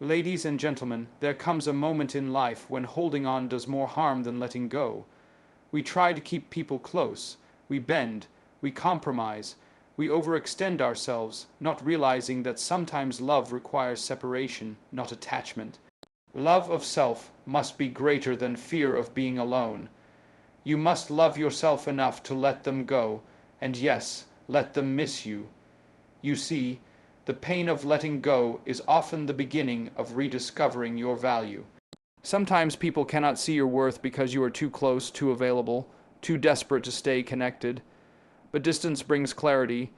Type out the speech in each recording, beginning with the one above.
Ladies and gentlemen, there comes a moment in life when holding on does more harm than letting go. We try to keep people close. We bend. We compromise. We overextend ourselves, not realizing that sometimes love requires separation, not attachment. Love of self must be greater than fear of being alone. You must love yourself enough to let them go, and yes, let them miss you. You see, the pain of letting go is often the beginning of rediscovering your value. Sometimes people cannot see your worth because you are too close, too available, too desperate to stay connected. But distance brings clarity.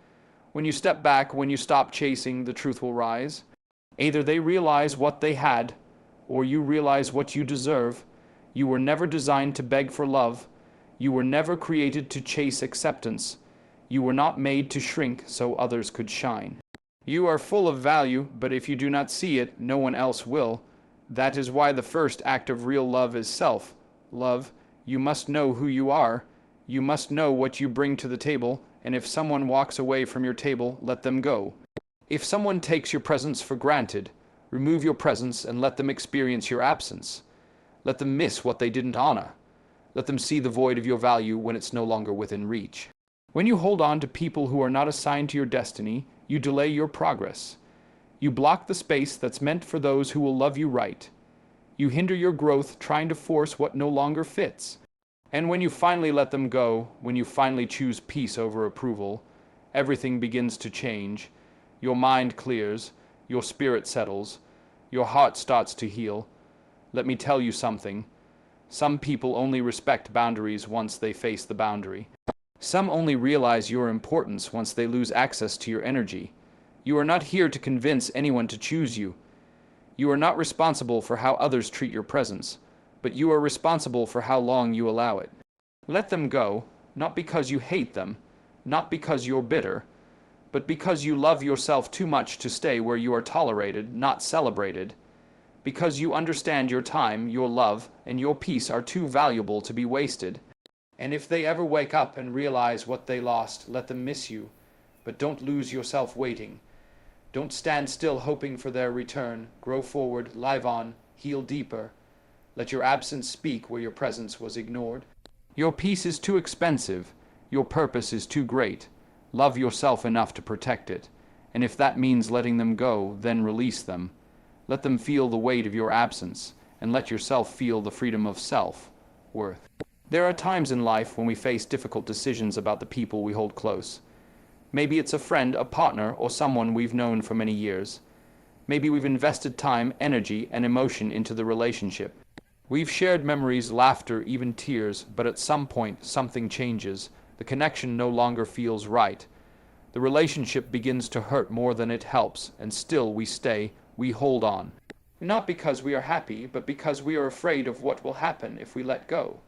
When you step back, when you stop chasing, the truth will rise. Either they realize what they had, or you realize what you deserve. You were never designed to beg for love. You were never created to chase acceptance. You were not made to shrink so others could shine. You are full of value, but if you do not see it, no one else will. That is why the first act of real love is self. Love, you must know who you are. You must know what you bring to the table, and if someone walks away from your table, let them go. If someone takes your presence for granted, remove your presence and let them experience your absence. Let them miss what they didn't honor. Let them see the void of your value when it's no longer within reach. When you hold on to people who are not assigned to your destiny, you delay your progress. You block the space that's meant for those who will love you right. You hinder your growth trying to force what no longer fits. And when you finally let them go, when you finally choose peace over approval, everything begins to change. Your mind clears, your spirit settles, your heart starts to heal. Let me tell you something. Some people only respect boundaries once they face the boundary. Some only realize your importance once they lose access to your energy. You are not here to convince anyone to choose you. You are not responsible for how others treat your presence, but you are responsible for how long you allow it. Let them go, not because you hate them, not because you're bitter, but because you love yourself too much to stay where you are tolerated, not celebrated. Because you understand your time, your love, and your peace are too valuable to be wasted. And if they ever wake up and realize what they lost, let them miss you. But don't lose yourself waiting. Don't stand still hoping for their return. Grow forward, live on, heal deeper. Let your absence speak where your presence was ignored. Your peace is too expensive. Your purpose is too great. Love yourself enough to protect it. And if that means letting them go, then release them. Let them feel the weight of your absence, and let yourself feel the freedom of self-worth. There are times in life when we face difficult decisions about the people we hold close. Maybe it's a friend, a partner, or someone we've known for many years. Maybe we've invested time, energy, and emotion into the relationship. We've shared memories, laughter, even tears, but at some point something changes. The connection no longer feels right. The relationship begins to hurt more than it helps, and still we stay, we hold on. Not because we are happy, but because we are afraid of what will happen if we let go.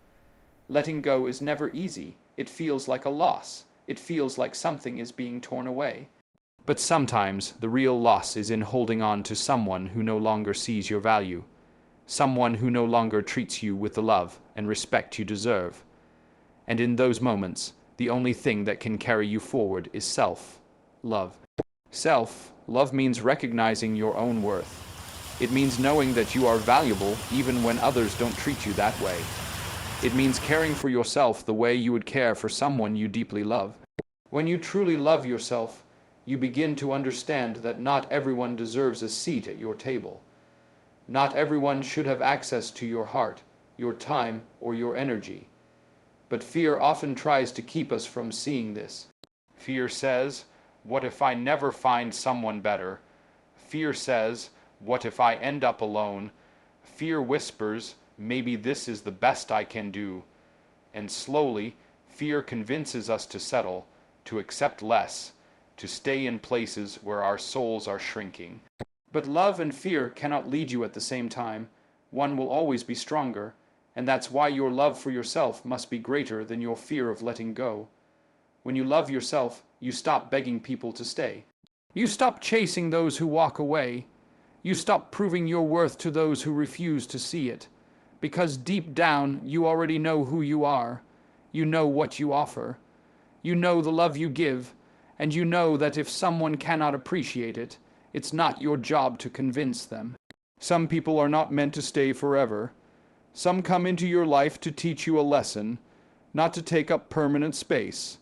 Letting go is never easy. It feels like a loss. It feels like something is being torn away. But sometimes the real loss is in holding on to someone who no longer sees your value. Someone who no longer treats you with the love and respect you deserve. And in those moments, the only thing that can carry you forward is self-love. Self-love means recognizing your own worth. It means knowing that you are valuable even when others don't treat you that way. It means caring for yourself the way you would care for someone you deeply love. When you truly love yourself, you begin to understand that not everyone deserves a seat at your table. Not everyone should have access to your heart, your time, or your energy. But fear often tries to keep us from seeing this. Fear says, "What if I never find someone better?" Fear says, "What if I end up alone?" Fear whispers, "Maybe this is the best I can do." And slowly, fear convinces us to settle, to accept less, to stay in places where our souls are shrinking. But love and fear cannot lead you at the same time. One will always be stronger, and that's why your love for yourself must be greater than your fear of letting go. When you love yourself, you stop begging people to stay. You stop chasing those who walk away. You stop proving your worth to those who refuse to see it. Because deep down, you already know who you are. You know what you offer. You know the love you give, and you know that if someone cannot appreciate it, it's not your job to convince them. Some people are not meant to stay forever. Some come into your life to teach you a lesson, not to take up permanent space.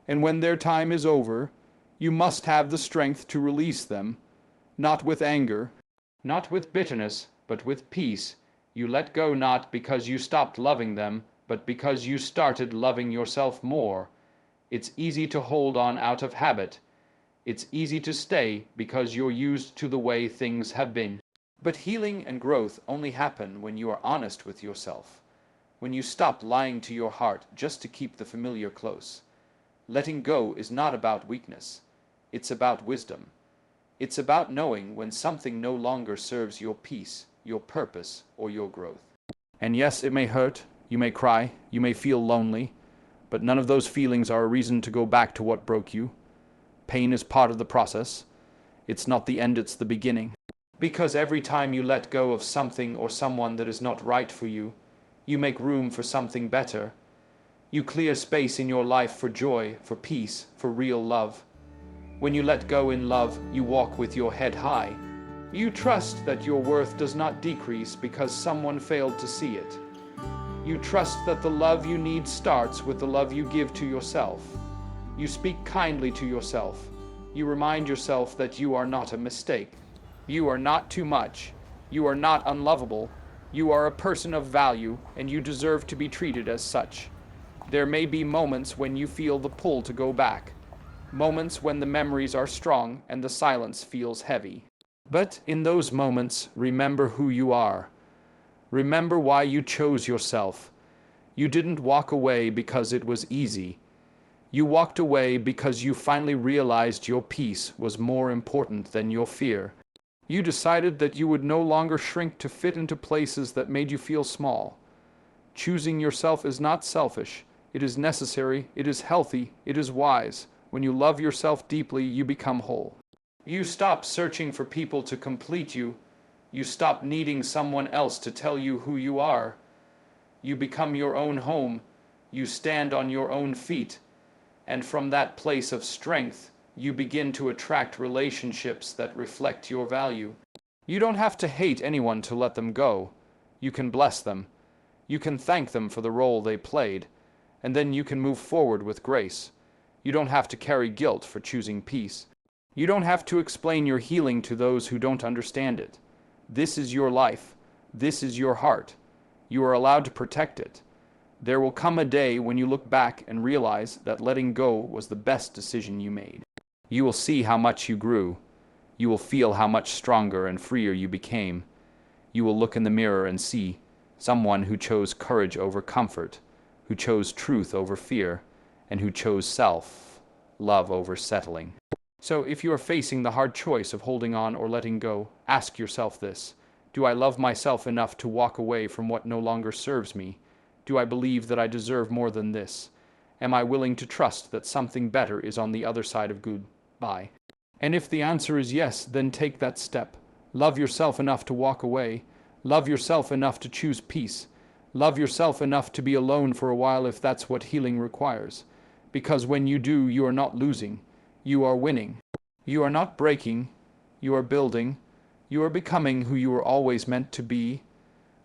And when their time is over, you must have the strength to release them, not with anger, not with bitterness, but with peace. You let go not because you stopped loving them, but because you started loving yourself more. It's easy to hold on out of habit. It's easy to stay because you're used to the way things have been. But healing and growth only happen when you are honest with yourself, when you stop lying to your heart just to keep the familiar close. Letting go is not about weakness. It's about wisdom. It's about knowing when something no longer serves your peace, your purpose, or your growth. And yes, it may hurt, you may cry, you may feel lonely, but none of those feelings are a reason to go back to what broke you. Pain is part of the process. It's not the end, it's the beginning. Because every time you let go of something or someone that is not right for you, you make room for something better. You clear space in your life for joy, for peace, for real love. When you let go in love, you walk with your head high. You trust that your worth does not decrease because someone failed to see it. You trust that the love you need starts with the love you give to yourself. You speak kindly to yourself. You remind yourself that you are not a mistake. You are not too much. You are not unlovable. You are a person of value, and you deserve to be treated as such. There may be moments when you feel the pull to go back, moments when the memories are strong and the silence feels heavy. But in those moments, remember who you are. Remember why you chose yourself. You didn't walk away because it was easy. You walked away because you finally realized your peace was more important than your fear. You decided that you would no longer shrink to fit into places that made you feel small. Choosing yourself is not selfish. It is necessary, it is healthy, it is wise. When you love yourself deeply, you become whole. You stop searching for people to complete you. You stop needing someone else to tell you who you are. You become your own home. You stand on your own feet. And from that place of strength, you begin to attract relationships that reflect your value. You don't have to hate anyone to let them go. You can bless them. You can thank them for the role they played. And then you can move forward with grace. You don't have to carry guilt for choosing peace. You don't have to explain your healing to those who don't understand it. This is your life. This is your heart. You are allowed to protect it. There will come a day when you look back and realize that letting go was the best decision you made. You will see how much you grew. You will feel how much stronger and freer you became. You will look in the mirror and see someone who chose courage over comfort, who chose truth over fear, and who chose self-love over settling. So if you are facing the hard choice of holding on or letting go, ask yourself this: do I love myself enough to walk away from what no longer serves me? Do I believe that I deserve more than this? Am I willing to trust that something better is on the other side of goodbye? And if the answer is yes, then take that step. Love yourself enough to walk away. Love yourself enough to choose peace. Love yourself enough to be alone for a while if that's what healing requires. Because when you do, you are not losing. You are winning. You are not breaking. You are building. You are becoming who you were always meant to be.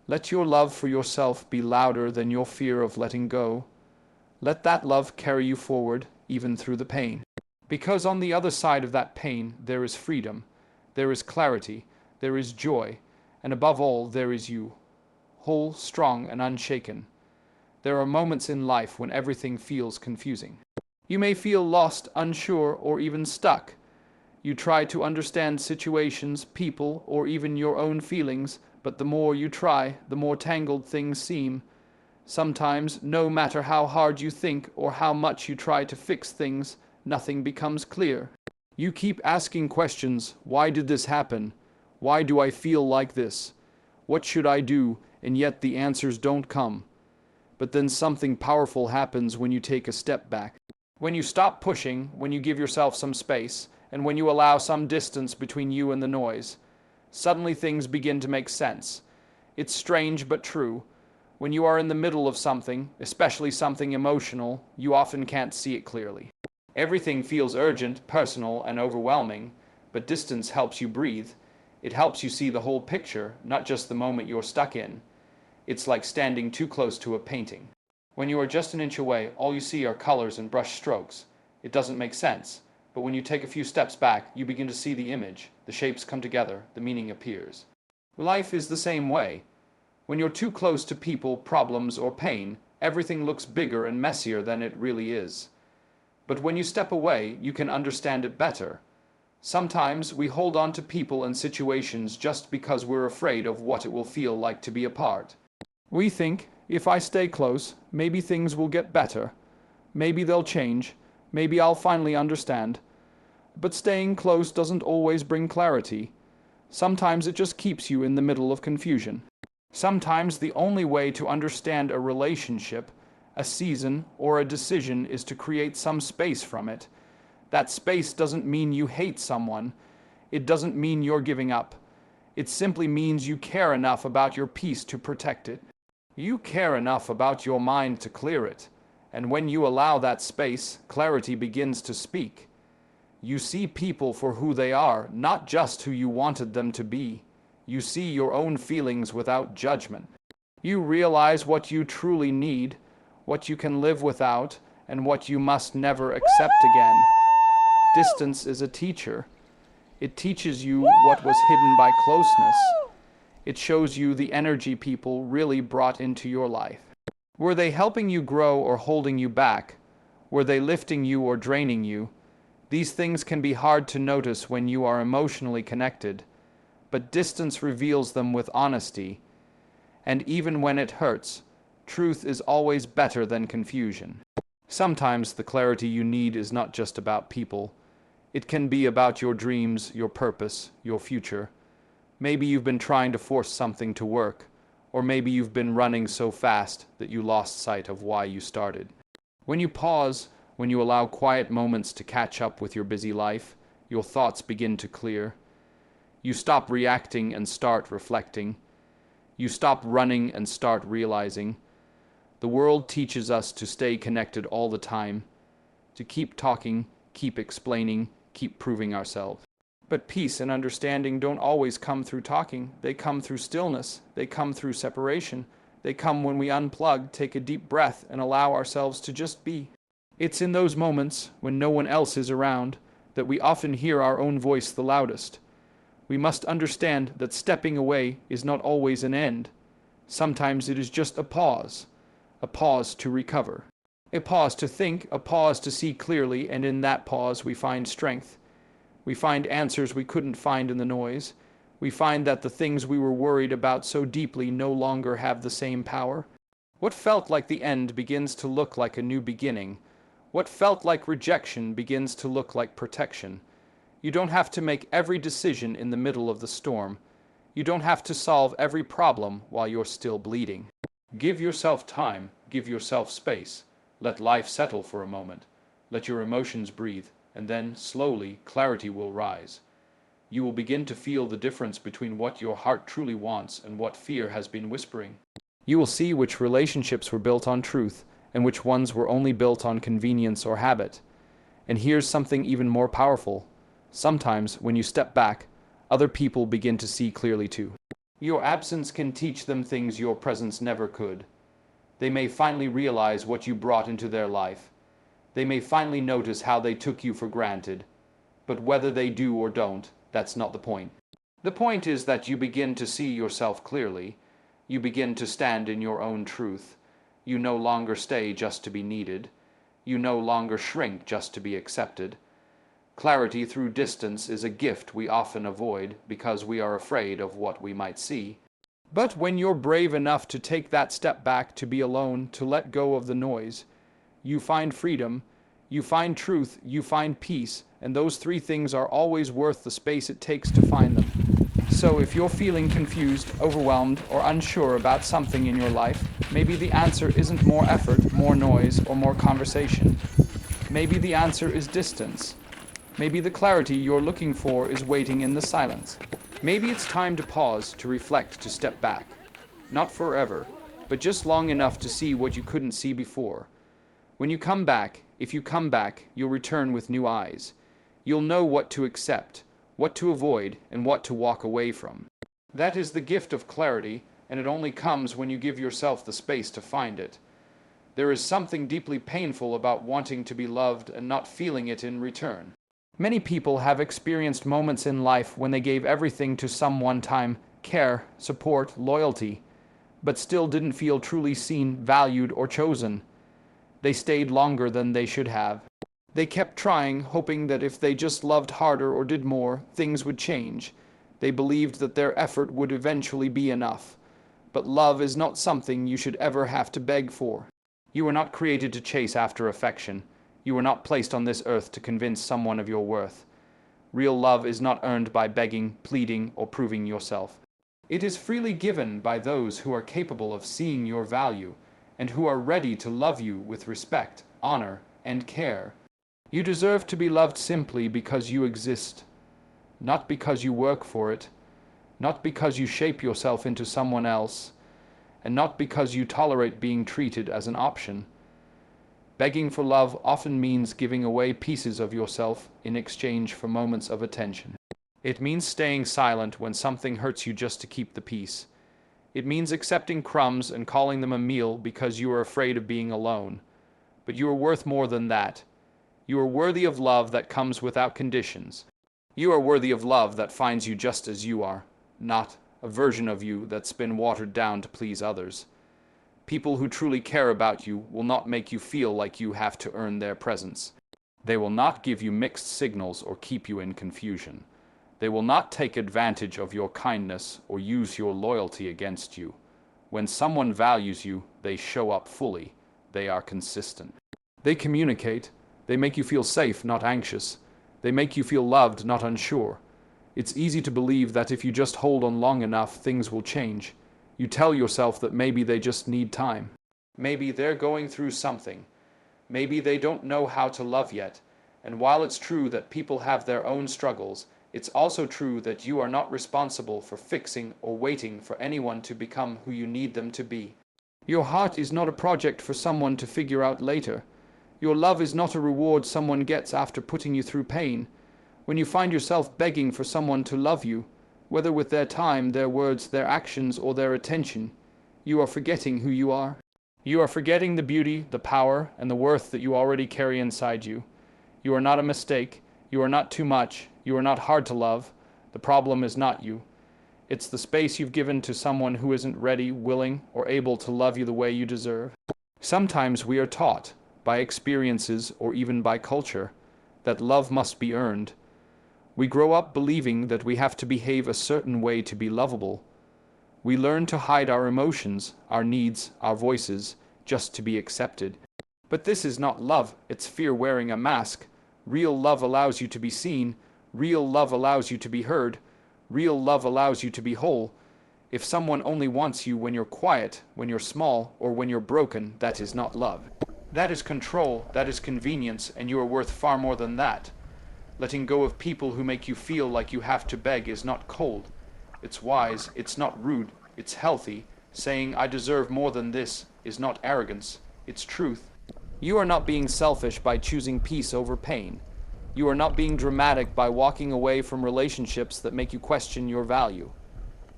Let your love for yourself be louder than your fear of letting go. Let that love carry you forward, even through the pain. Because on the other side of that pain, there is freedom, there is clarity, there is joy, and above all, there is you, whole, strong, and unshaken. There are moments in life when everything feels confusing. You may feel lost, unsure, or even stuck. You try to understand situations, people, or even your own feelings, but the more you try, the more tangled things seem. Sometimes, no matter how hard you think or how much you try to fix things, nothing becomes clear. You keep asking questions. Why did this happen? Why do I feel like this? What should I do? And yet the answers don't come. But then something powerful happens when you take a step back. When you stop pushing, when you give yourself some space, and when you allow some distance between you and the noise, suddenly things begin to make sense. It's strange but true. When you are in the middle of something, especially something emotional, you often can't see it clearly. Everything feels urgent, personal, and overwhelming, but distance helps you breathe. It helps you see the whole picture, not just the moment you're stuck in. It's like standing too close to a painting. When you are just an inch away, all you see are colors and brush strokes. It doesn't make sense, but when you take a few steps back, you begin to see the image, the shapes come together, the meaning appears. Life is the same way. When you're too close to people, problems, or pain, everything looks bigger and messier than it really is. But when you step away, you can understand it better. Sometimes we hold on to people and situations just because we're afraid of what it will feel like to be apart. We think, if I stay close, maybe things will get better. Maybe they'll change. Maybe I'll finally understand. But staying close doesn't always bring clarity. Sometimes it just keeps you in the middle of confusion. Sometimes the only way to understand a relationship, a season, or a decision is to create some space from it. That space doesn't mean you hate someone. It doesn't mean you're giving up. It simply means you care enough about your peace to protect it. You care enough about your mind to clear it. And when you allow that space, clarity begins to speak. You see people for who they are, not just who you wanted them to be. You see your own feelings without judgment. You realize what you truly need, what you can live without, and what you must never accept again. Distance is a teacher. It teaches you what was hidden by closeness. It shows you the energy people really brought into your life. Were they helping you grow or holding you back? Were they lifting you or draining you? These things can be hard to notice when you are emotionally connected, but distance reveals them with honesty. And even when it hurts, truth is always better than confusion. Sometimes the clarity you need is not just about people. It can be about your dreams, your purpose, your future. Maybe you've been trying to force something to work, or maybe you've been running so fast that you lost sight of why you started. When you pause, when you allow quiet moments to catch up with your busy life, your thoughts begin to clear. You stop reacting and start reflecting. You stop running and start realizing. The world teaches us to stay connected all the time, to keep talking, keep explaining, keep proving ourselves. But peace and understanding don't always come through talking. They come through stillness. They come through separation. They come when we unplug, take a deep breath, and allow ourselves to just be. It's in those moments, when no one else is around, that we often hear our own voice the loudest. We must understand that stepping away is not always an end. Sometimes it is just a pause to recover. A pause to think, a pause to see clearly, and in that pause we find strength. We find answers we couldn't find in the noise. We find that the things we were worried about so deeply no longer have the same power. What felt like the end begins to look like a new beginning. What felt like rejection begins to look like protection. You don't have to make every decision in the middle of the storm. You don't have to solve every problem while you're still bleeding. Give yourself time, give yourself space. Let life settle for a moment. Let your emotions breathe, and then, slowly, clarity will rise. You will begin to feel the difference between what your heart truly wants and what fear has been whispering. You will see which relationships were built on truth, and which ones were only built on convenience or habit. And here's something even more powerful. Sometimes, when you step back, other people begin to see clearly too. Your absence can teach them things your presence never could. They may finally realize what you brought into their life. They may finally notice how they took you for granted. But whether they do or don't, that's not the point. The point is that you begin to see yourself clearly. You begin to stand in your own truth. You no longer stay just to be needed. You no longer shrink just to be accepted. Clarity through distance is a gift we often avoid because we are afraid of what we might see. But when you're brave enough to take that step back, to be alone, to let go of the noise, you find freedom, you find truth, you find peace, and those three things are always worth the space it takes to find them. So if you're feeling confused, overwhelmed, or unsure about something in your life, maybe the answer isn't more effort, more noise, or more conversation. Maybe the answer is distance. Maybe the clarity you're looking for is waiting in the silence. Maybe it's time to pause, to reflect, to step back. Not forever, but just long enough to see what you couldn't see before. When you come back, if you come back, you'll return with new eyes. You'll know what to accept, what to avoid, and what to walk away from. That is the gift of clarity, and it only comes when you give yourself the space to find it. There is something deeply painful about wanting to be loved and not feeling it in return. Many people have experienced moments in life when they gave everything to someone: time, care, support, loyalty, but still didn't feel truly seen, valued, or chosen. They stayed longer than they should have. They kept trying, hoping that if they just loved harder or did more, things would change. They believed that their effort would eventually be enough. But love is not something you should ever have to beg for. You were not created to chase after affection. You were not placed on this earth to convince someone of your worth. Real love is not earned by begging, pleading, or proving yourself. It is freely given by those who are capable of seeing your value and who are ready to love you with respect, honor, and care. You deserve to be loved simply because you exist, not because you work for it, not because you shape yourself into someone else, and not because you tolerate being treated as an option. Begging for love often means giving away pieces of yourself in exchange for moments of attention. It means staying silent when something hurts you just to keep the peace. It means accepting crumbs and calling them a meal because you are afraid of being alone. But you are worth more than that. You are worthy of love that comes without conditions. You are worthy of love that finds you just as you are, not a version of you that's been watered down to please others. People who truly care about you will not make you feel like you have to earn their presence. They will not give you mixed signals or keep you in confusion. They will not take advantage of your kindness or use your loyalty against you. When someone values you, they show up fully. They are consistent. They communicate. They make you feel safe, not anxious. They make you feel loved, not unsure. It's easy to believe that if you just hold on long enough, things will change. You tell yourself that maybe they just need time. Maybe they're going through something. Maybe they don't know how to love yet. And while it's true that people have their own struggles, it's also true that you are not responsible for fixing or waiting for anyone to become who you need them to be. Your heart is not a project for someone to figure out later. Your love is not a reward someone gets after putting you through pain. When you find yourself begging for someone to love you, whether with their time, their words, their actions, or their attention, you are forgetting who you are. You are forgetting the beauty, the power, and the worth that you already carry inside you. You are not a mistake. You are not too much. You are not hard to love. The problem is not you. It's the space you've given to someone who isn't ready, willing, or able to love you the way you deserve. Sometimes we are taught, by experiences or even by culture, that love must be earned. We grow up believing that we have to behave a certain way to be lovable. We learn to hide our emotions, our needs, our voices, just to be accepted. But this is not love, it's fear wearing a mask. Real love allows you to be seen. Real love allows you to be heard. Real love allows you to be whole. If someone only wants you when you're quiet, when you're small, or when you're broken, that is not love. That is control, that is convenience, and you are worth far more than that. Letting go of people who make you feel like you have to beg is not cold. It's wise, it's not rude, it's healthy. Saying, I deserve more than this, is not arrogance, it's truth. You are not being selfish by choosing peace over pain. You are not being dramatic by walking away from relationships that make you question your value.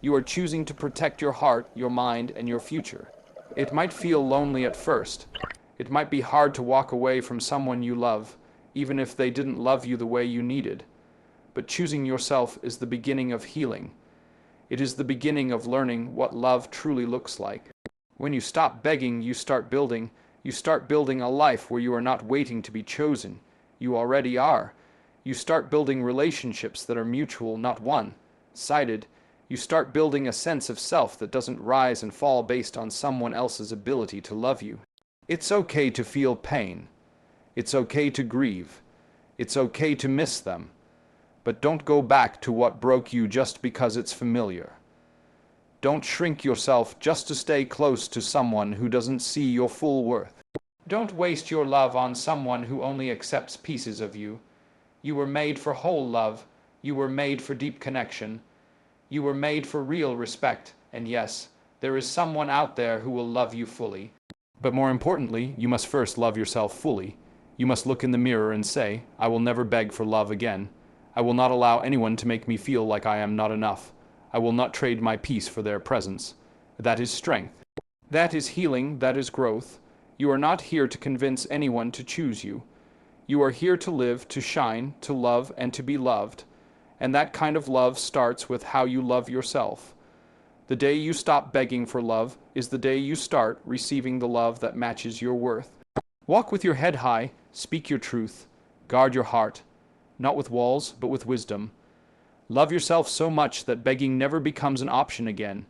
You are choosing to protect your heart, your mind, and your future. It might feel lonely at first. It might be hard to walk away from someone you love, even if they didn't love you the way you needed. But choosing yourself is the beginning of healing. It is the beginning of learning what love truly looks like. When you stop begging, you start building. You start building a life where you are not waiting to be chosen. You already are. You start building relationships that are mutual, not one-sided. You start building a sense of self that doesn't rise and fall based on someone else's ability to love you. It's okay to feel pain. It's okay to grieve. It's okay to miss them. But don't go back to what broke you just because it's familiar. Don't shrink yourself just to stay close to someone who doesn't see your full worth. Don't waste your love on someone who only accepts pieces of you. You were made for whole love. You were made for deep connection. You were made for real respect. And yes, there is someone out there who will love you fully. But more importantly, you must first love yourself fully. You must look in the mirror and say, I will never beg for love again. I will not allow anyone to make me feel like I am not enough. I will not trade my peace for their presence. That is strength. That is healing. That is growth. You are not here to convince anyone to choose you. You are here to live, to shine, to love, and to be loved. And that kind of love starts with how you love yourself. The day you stop begging for love is the day you start receiving the love that matches your worth. Walk with your head high, speak your truth, guard your heart, not with walls, but with wisdom. Love yourself so much that begging never becomes an option again.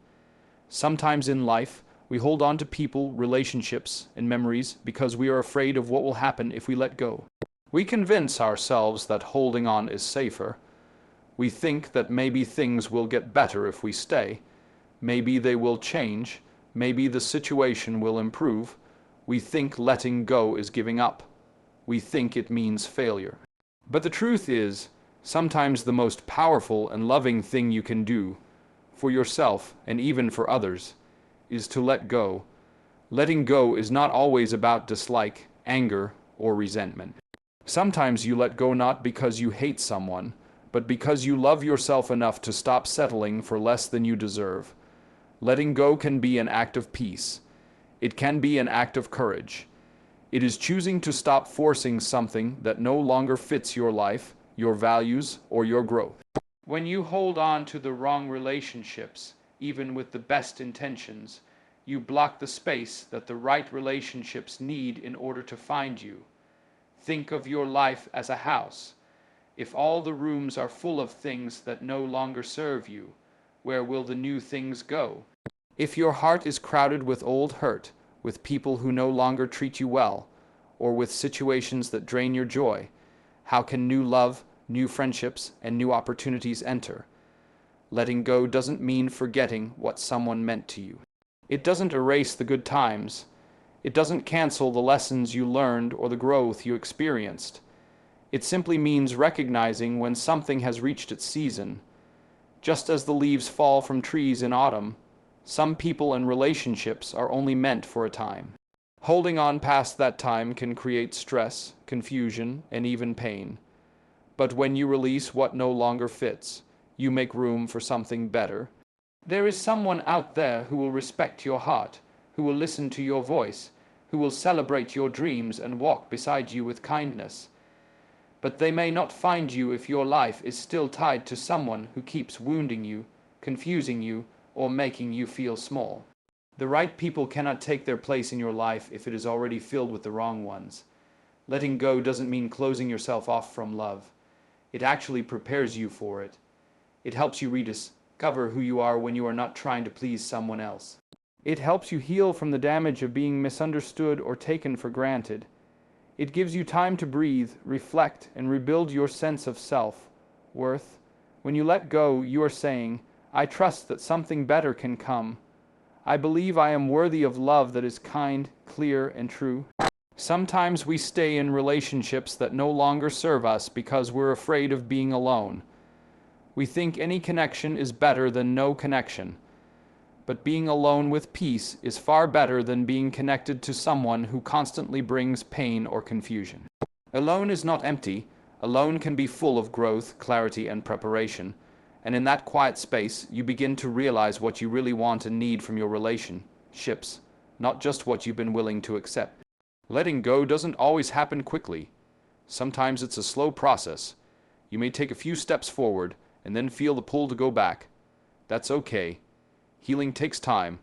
Sometimes in life, we hold on to people, relationships, and memories because we are afraid of what will happen if we let go. We convince ourselves that holding on is safer. We think that maybe things will get better if we stay. Maybe they will change. Maybe the situation will improve. We think letting go is giving up. We think it means failure. But the truth is, sometimes the most powerful and loving thing you can do, for yourself and even for others, is to let go. Letting go is not always about dislike, anger, or resentment. Sometimes you let go not because you hate someone, but because you love yourself enough to stop settling for less than you deserve. Letting go can be an act of peace. It can be an act of courage. It is choosing to stop forcing something that no longer fits your life, your values, or your growth. When you hold on to the wrong relationships, even with the best intentions, you block the space that the right relationships need in order to find you. Think of your life as a house. If all the rooms are full of things that no longer serve you, where will the new things go? If your heart is crowded with old hurt, with people who no longer treat you well, or with situations that drain your joy, how can new love, new friendships, and new opportunities enter? Letting go doesn't mean forgetting what someone meant to you. It doesn't erase the good times. It doesn't cancel the lessons you learned or the growth you experienced. It simply means recognizing when something has reached its season. Just as the leaves fall from trees in autumn, some people and relationships are only meant for a time. Holding on past that time can create stress, confusion, and even pain. But when you release what no longer fits, you make room for something better. There is someone out there who will respect your heart, who will listen to your voice, who will celebrate your dreams and walk beside you with kindness. But they may not find you if your life is still tied to someone who keeps wounding you, confusing you, or making you feel small. The right people cannot take their place in your life if it is already filled with the wrong ones. Letting go doesn't mean closing yourself off from love. It actually prepares you for it. It helps you rediscover who you are when you are not trying to please someone else. It helps you heal from the damage of being misunderstood or taken for granted. It gives you time to breathe, reflect, and rebuild your sense of self-worth. When you let go, you are saying, I trust that something better can come. I believe I am worthy of love that is kind, clear, and true. Sometimes we stay in relationships that no longer serve us because we're afraid of being alone. We think any connection is better than no connection. But being alone with peace is far better than being connected to someone who constantly brings pain or confusion. Alone is not empty. Alone can be full of growth, clarity, and preparation. And in that quiet space, you begin to realize what you really want and need from your relationships, not just what you've been willing to accept. Letting go doesn't always happen quickly. Sometimes it's a slow process. You may take a few steps forward and then feel the pull to go back. That's okay. Healing takes time.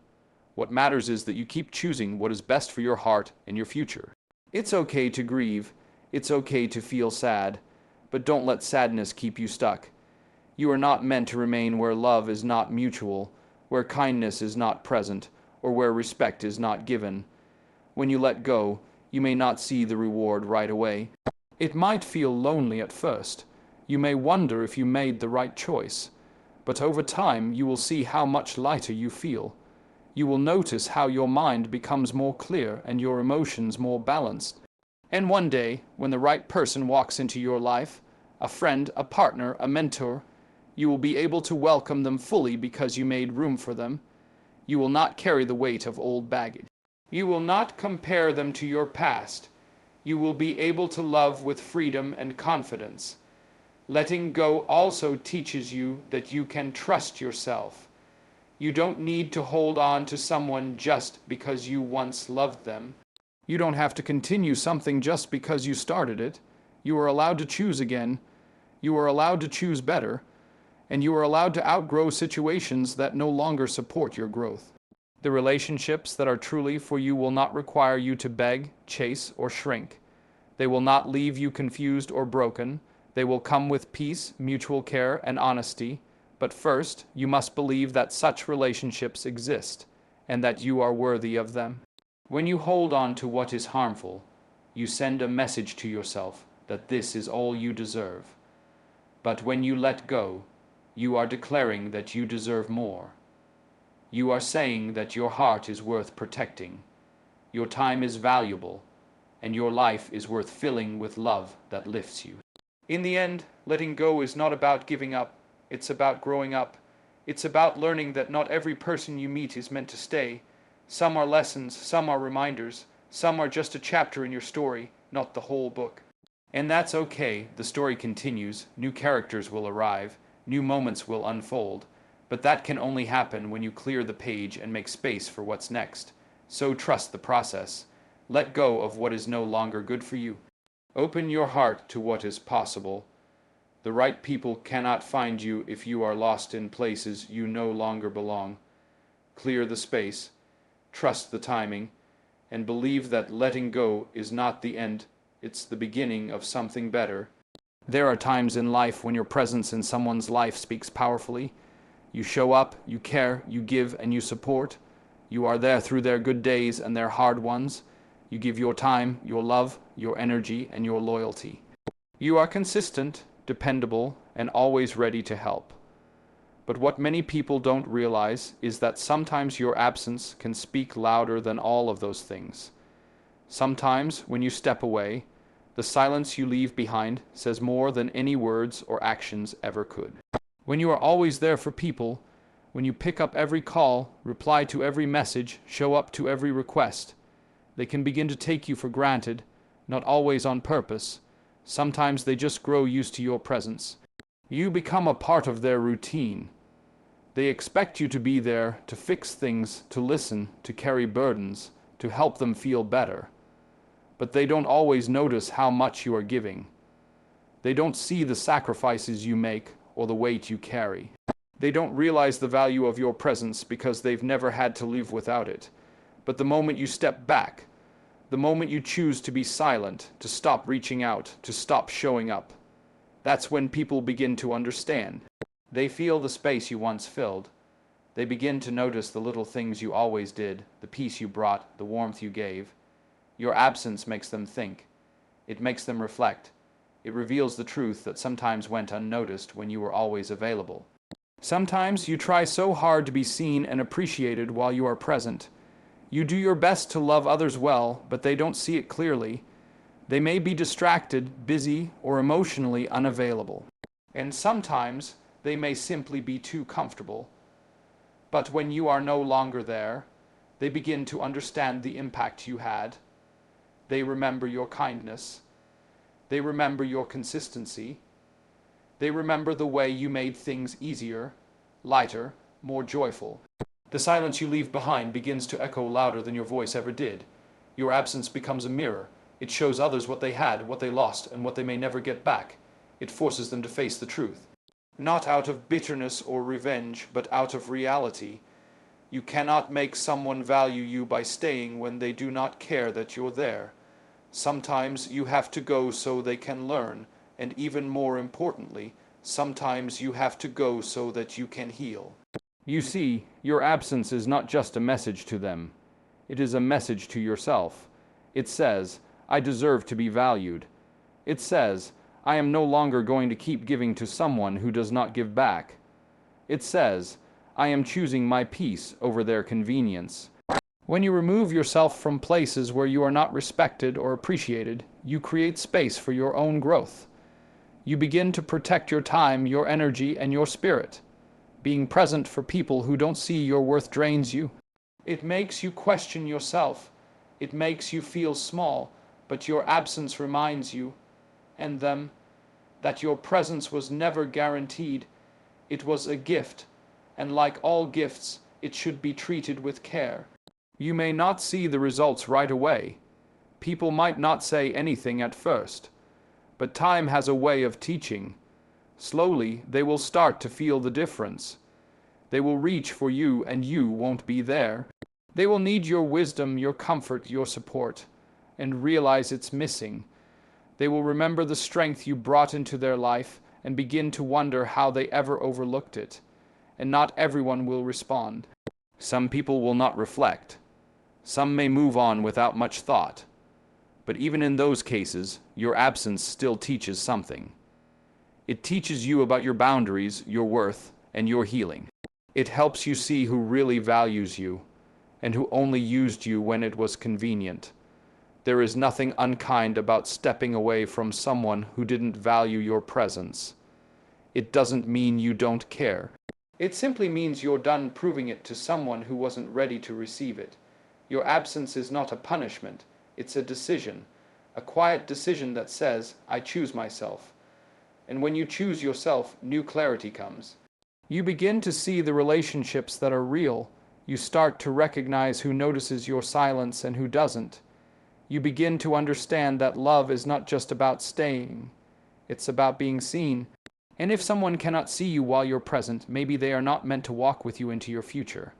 What matters is that you keep choosing what is best for your heart and your future. It's okay to grieve. It's okay to feel sad. But don't let sadness keep you stuck. You are not meant to remain where love is not mutual, where kindness is not present, or where respect is not given. When you let go, you may not see the reward right away. It might feel lonely at first. You may wonder if you made the right choice. But over time, you will see how much lighter you feel. You will notice how your mind becomes more clear and your emotions more balanced. And one day, when the right person walks into your life, a friend, a partner, a mentor, you will be able to welcome them fully because you made room for them. You will not carry the weight of old baggage. You will not compare them to your past. You will be able to love with freedom and confidence. Letting go also teaches you that you can trust yourself. You don't need to hold on to someone just because you once loved them. You don't have to continue something just because you started it. You are allowed to choose again. You are allowed to choose better. And you are allowed to outgrow situations that no longer support your growth. The relationships that are truly for you will not require you to beg, chase, or shrink. They will not leave you confused or broken. They will come with peace, mutual care, and honesty. But first, you must believe that such relationships exist, and that you are worthy of them. When you hold on to what is harmful, you send a message to yourself that this is all you deserve. But when you let go, you are declaring that you deserve more. You are saying that your heart is worth protecting, your time is valuable, and your life is worth filling with love that lifts you. In the end, letting go is not about giving up. It's about growing up. It's about learning that not every person you meet is meant to stay. Some are lessons, some are reminders, some are just a chapter in your story, not the whole book. And that's okay. The story continues, new characters will arrive, new moments will unfold, but that can only happen when you clear the page and make space for what's next. So trust the process. Let go of what is no longer good for you. Open your heart to what is possible. The right people cannot find you if you are lost in places you no longer belong. Clear the space, trust the timing, and believe that letting go is not the end, it's the beginning of something better. There are times in life when your presence in someone's life speaks powerfully. You show up, you care, you give, and you support. You are there through their good days and their hard ones. You give your time, your love, your energy, and your loyalty. You are consistent, dependable, and always ready to help. But what many people don't realize is that sometimes your absence can speak louder than all of those things. Sometimes, when you step away, the silence you leave behind says more than any words or actions ever could. When you are always there for people, when you pick up every call, reply to every message, show up to every request, they can begin to take you for granted, not always on purpose. Sometimes they just grow used to your presence. You become a part of their routine. They expect you to be there, to fix things, to listen, to carry burdens, to help them feel better. But they don't always notice how much you are giving. They don't see the sacrifices you make or the weight you carry. They don't realize the value of your presence because they've never had to live without it. But the moment you step back, the moment you choose to be silent, to stop reaching out, to stop showing up, that's when people begin to understand. They feel the space you once filled. They begin to notice the little things you always did, the peace you brought, the warmth you gave. Your absence makes them think. It makes them reflect. It reveals the truth that sometimes went unnoticed when you were always available. Sometimes you try so hard to be seen and appreciated while you are present. You do your best to love others well, but they don't see it clearly. They may be distracted, busy, or emotionally unavailable. And sometimes they may simply be too comfortable. But when you are no longer there, they begin to understand the impact you had. They remember your kindness. They remember your consistency. They remember the way you made things easier, lighter, more joyful. The silence you leave behind begins to echo louder than your voice ever did. Your absence becomes a mirror. It shows others what they had, what they lost, and what they may never get back. It forces them to face the truth. Not out of bitterness or revenge, but out of reality. You cannot make someone value you by staying when they do not care that you're there. Sometimes you have to go so they can learn, and even more importantly, sometimes you have to go so that you can heal. You see, your absence is not just a message to them. It is a message to yourself. It says, I deserve to be valued. It says, I am no longer going to keep giving to someone who does not give back. It says, I am choosing my peace over their convenience. When you remove yourself from places where you are not respected or appreciated, you create space for your own growth. You begin to protect your time, your energy, and your spirit. Being present for people who don't see your worth drains you. It makes you question yourself. It makes you feel small, but your absence reminds you, and them, that your presence was never guaranteed. It was a gift, and like all gifts, it should be treated with care. You may not see the results right away. People might not say anything at first, but time has a way of teaching. Slowly, they will start to feel the difference. They will reach for you and you won't be there. They will need your wisdom, your comfort, your support, and realize it's missing. They will remember the strength you brought into their life and begin to wonder how they ever overlooked it. And not everyone will respond. Some people will not reflect. Some may move on without much thought. But even in those cases, your absence still teaches something. It teaches you about your boundaries, your worth, and your healing. It helps you see who really values you, and who only used you when it was convenient. There is nothing unkind about stepping away from someone who didn't value your presence. It doesn't mean you don't care. It simply means you're done proving it to someone who wasn't ready to receive it. Your absence is not a punishment. It's a decision, a quiet decision that says, I choose myself. And when you choose yourself, new clarity comes. You begin to see the relationships that are real. You start to recognize who notices your silence and who doesn't. You begin to understand that love is not just about staying. It's about being seen. And if someone cannot see you while you're present, maybe they are not meant to walk with you into your future.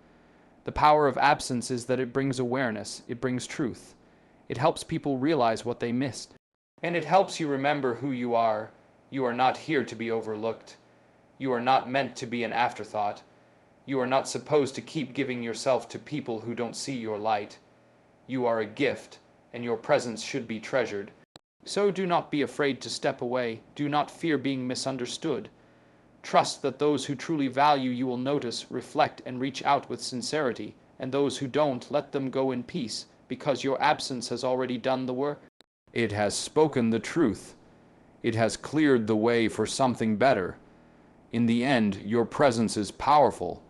The power of absence is that it brings awareness, it brings truth. It helps people realize what they missed. And it helps you remember who you are. You are not here to be overlooked. You are not meant to be an afterthought. You are not supposed to keep giving yourself to people who don't see your light. You are a gift, and your presence should be treasured. So do not be afraid to step away. Do not fear being misunderstood. Trust that those who truly value you will notice, reflect, and reach out with sincerity, and those who don't, let them go in peace, because your absence has already done the work. It has spoken the truth. It has cleared the way for something better. In the end, your presence is powerful,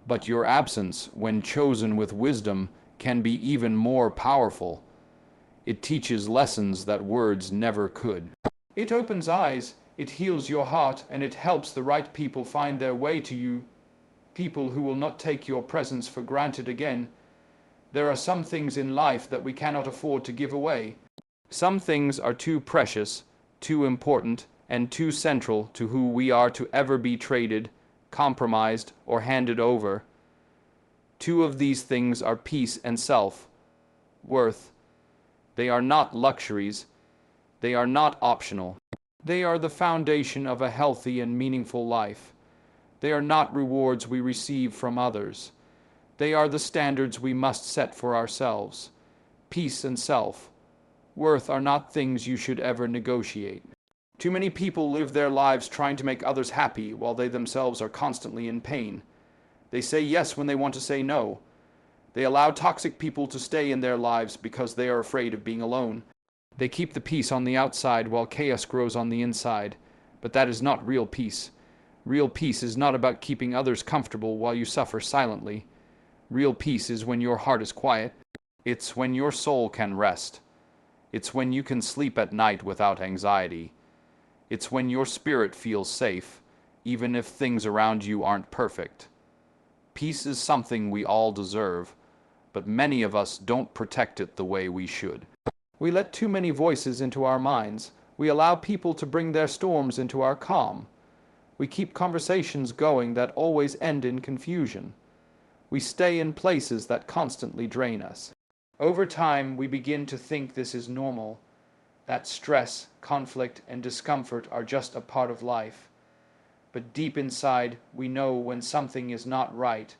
but your absence, when chosen with wisdom, can be even more powerful. It teaches lessons that words never could. It opens eyes, it heals your heart, and it helps the right people find their way to you. People who will not take your presence for granted again. There are some things in life that we cannot afford to give away. Some things are too precious, too important, and too central to who we are to ever be traded, compromised, or handed over. Two of these things are peace and self-worth. They are not luxuries. They are not optional. They are the foundation of a healthy and meaningful life. They are not rewards we receive from others. They are the standards we must set for ourselves. Peace and self-worth are not things you should ever negotiate. Too many people live their lives trying to make others happy while they themselves are constantly in pain. They say yes when they want to say no. They allow toxic people to stay in their lives because they are afraid of being alone. They keep the peace on the outside while chaos grows on the inside. But that is not real peace. Real peace is not about keeping others comfortable while you suffer silently. Real peace is when your heart is quiet. It's when your soul can rest. It's when you can sleep at night without anxiety. It's when your spirit feels safe, even if things around you aren't perfect. Peace is something we all deserve, but many of us don't protect it the way we should. We let too many voices into our minds. We allow people to bring their storms into our calm. We keep conversations going that always end in confusion. We stay in places that constantly drain us. Over time, we begin to think this is normal, that stress, conflict, and discomfort are just a part of life. But deep inside, we know when something is not right.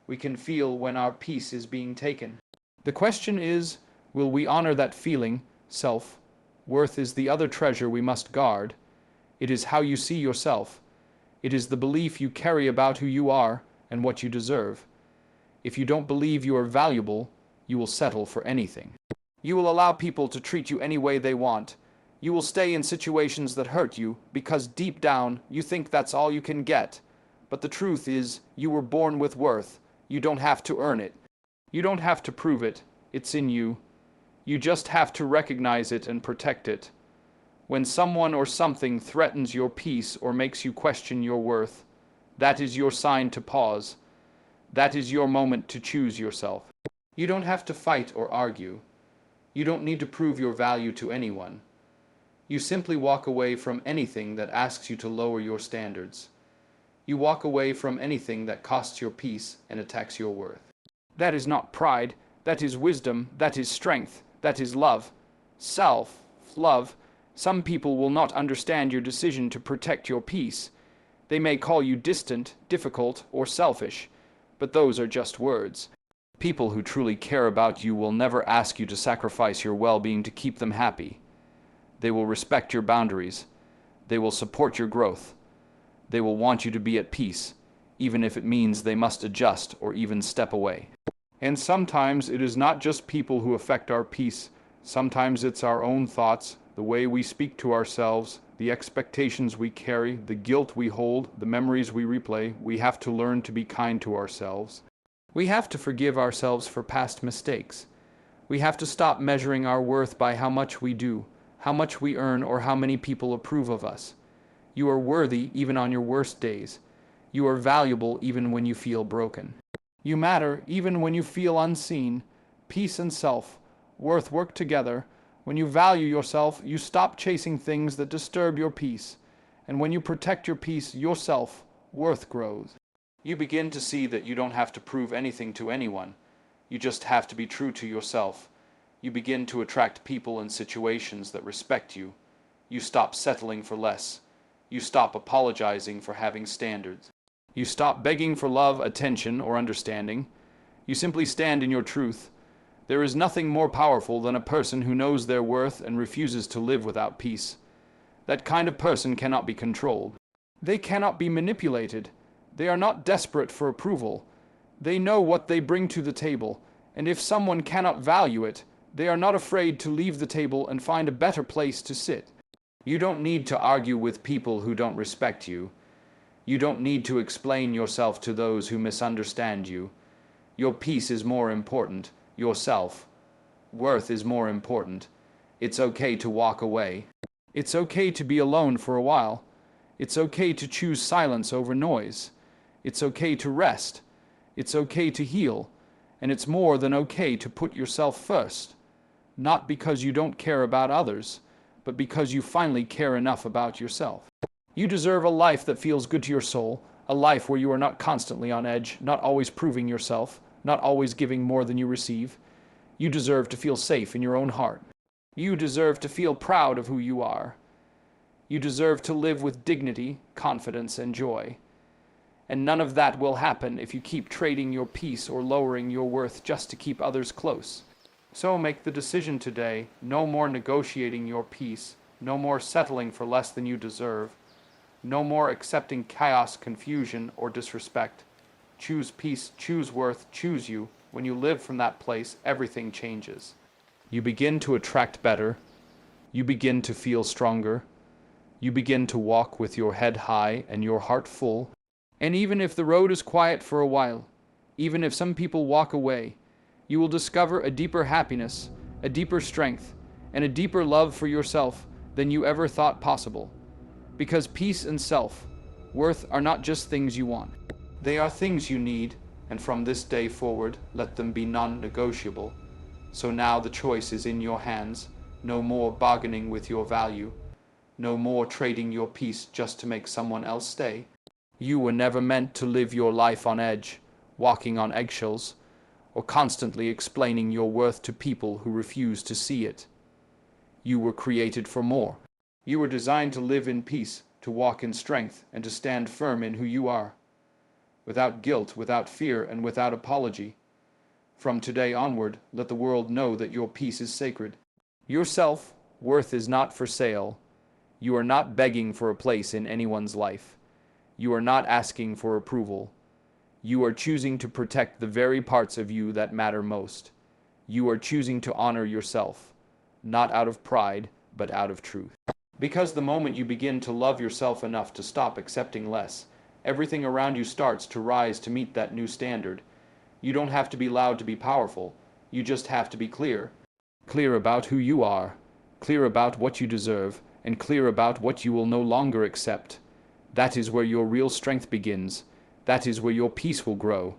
We can feel when our peace is being taken. The question is, will we honor that feeling? Self-worth is the other treasure we must guard. It is how you see yourself. It is the belief you carry about who you are and what you deserve. If you don't believe you are valuable, you will settle for anything. You will allow people to treat you any way they want. You will stay in situations that hurt you because deep down you think that's all you can get. But the truth is, you were born with worth. You don't have to earn it. You don't have to prove it. It's in you. You just have to recognize it and protect it. When someone or something threatens your peace or makes you question your worth, that is your sign to pause. That is your moment to choose yourself. You don't have to fight or argue. You don't need to prove your value to anyone. You simply walk away from anything that asks you to lower your standards. You walk away from anything that costs your peace and attacks your worth. That is not pride. That is wisdom. That is strength. That is love. Self-love. Some people will not understand your decision to protect your peace. They may call you distant, difficult, or selfish, but those are just words. People who truly care about you will never ask you to sacrifice your well-being to keep them happy. They will respect your boundaries. They will support your growth. They will want you to be at peace, even if it means they must adjust or even step away. And sometimes it is not just people who affect our peace. Sometimes it's our own thoughts, the way we speak to ourselves, the expectations we carry, the guilt we hold, the memories we replay. We have to learn to be kind to ourselves. We have to forgive ourselves for past mistakes. We have to stop measuring our worth by how much we do, how much we earn, or how many people approve of us. You are worthy even on your worst days. You are valuable even when you feel broken. You matter even when you feel unseen. Peace and self-worth work together. When you value yourself, you stop chasing things that disturb your peace. And when you protect your peace, your self-worth grows. You begin to see that you don't have to prove anything to anyone. You just have to be true to yourself. You begin to attract people and situations that respect you. You stop settling for less. You stop apologizing for having standards. You stop begging for love, attention, or understanding. You simply stand in your truth. There is nothing more powerful than a person who knows their worth and refuses to live without peace. That kind of person cannot be controlled. They cannot be manipulated. They are not desperate for approval. They know what they bring to the table, and if someone cannot value it, they are not afraid to leave the table and find a better place to sit. You don't need to argue with people who don't respect you. You don't need to explain yourself to those who misunderstand you. Your peace is more important. Your self-worth is more important. It's okay to walk away. It's okay to be alone for a while. It's okay to choose silence over noise. It's okay to rest. It's okay to heal. And it's more than okay to put yourself first. Not because you don't care about others, but because you finally care enough about yourself. You deserve a life that feels good to your soul, a life where you are not constantly on edge, not always proving yourself, not always giving more than you receive. You deserve to feel safe in your own heart. You deserve to feel proud of who you are. You deserve to live with dignity, confidence, and joy. And none of that will happen if you keep trading your peace or lowering your worth just to keep others close. So make the decision today, no more negotiating your peace, no more settling for less than you deserve, no more accepting chaos, confusion, or disrespect. Choose peace, choose worth, choose you. When you live from that place, everything changes. You begin to attract better. You begin to feel stronger. You begin to walk with your head high and your heart full. And even if the road is quiet for a while, even if some people walk away, you will discover a deeper happiness, a deeper strength, and a deeper love for yourself than you ever thought possible. Because peace and self-worth are not just things you want. They are things you need, and from this day forward, let them be non-negotiable. So now the choice is in your hands. No more bargaining with your value. No more trading your peace just to make someone else stay. You were never meant to live your life on edge, walking on eggshells, or constantly explaining your worth to people who refuse to see it. You were created for more. You were designed to live in peace, to walk in strength, and to stand firm in who you are. Without guilt, without fear, and without apology. From today onward, let the world know that your peace is sacred. Your self-worth is not for sale. You are not begging for a place in anyone's life. You are not asking for approval. You are choosing to protect the very parts of you that matter most. You are choosing to honor yourself, not out of pride, but out of truth. Because the moment you begin to love yourself enough to stop accepting less, everything around you starts to rise to meet that new standard. You don't have to be loud to be powerful. You just have to be clear. Clear about who you are, clear about what you deserve, and clear about what you will no longer accept. That is where your real strength begins. That is where your peace will grow.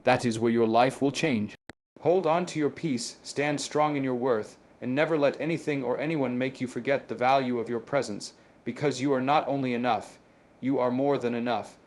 That is where your life will change. Hold on to your peace, stand strong in your worth, and never let anything or anyone make you forget the value of your presence, because you are not only enough, you are more than enough.